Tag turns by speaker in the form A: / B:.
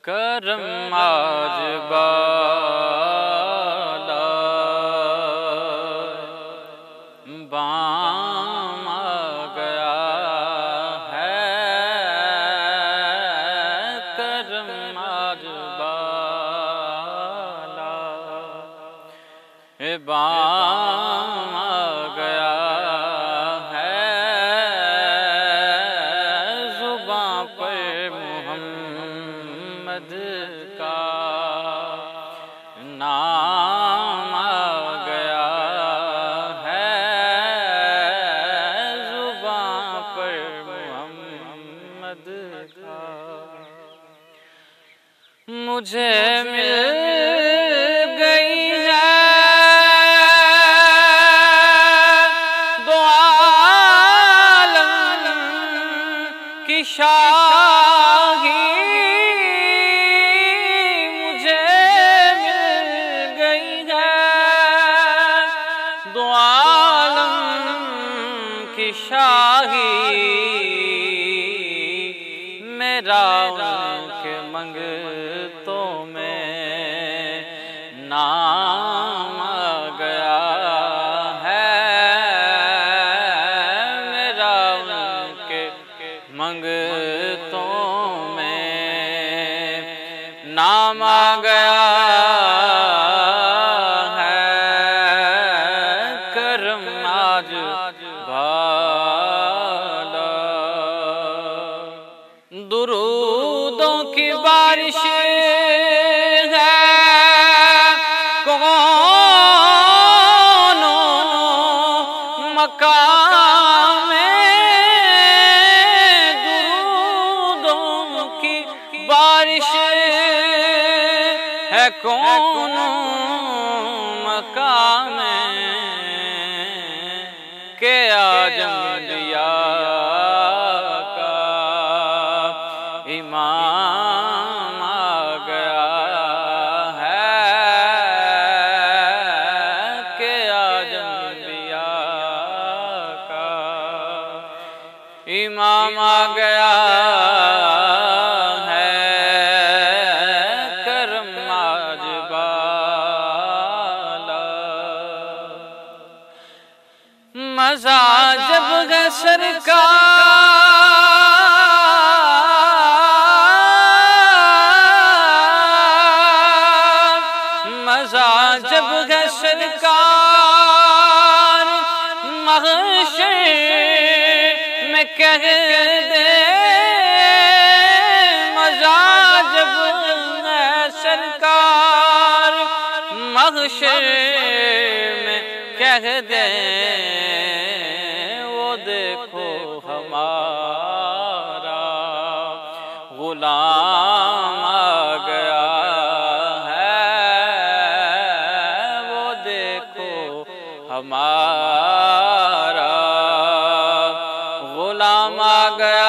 A: करम आज बाला बाम आ गया है, करम आज बाला बाम आ गया है, जुबां पर मोहम्मद का नाम आ गया है, जुबां पर मोहम्मद का। मुझे मिल गई है दो आलम की शाही, मुझे मिल गई है दो आलम की शाही, मेरा उनके मंगतों में नाम आ गया है, मेरा उनके मंगतों में नाम आ गया है, करम आज बाला। दुरूदों की बारिश है कौनो मकाम में, दुरूदों की बारिश है कौनो मकाम में, के आजम दिया इमाम आ गया है, के आजम बिया का इमाम आ गया है, करम आज बाला। मज़ा जब है सरकार, मज़ा जब है सरकार, महशर में कह दे, मज़ा जब है सरकार, महशर में कह दे, वो देखो हमारा गुलाम आ गया है, वो देखो हमारा गुलाम आ गया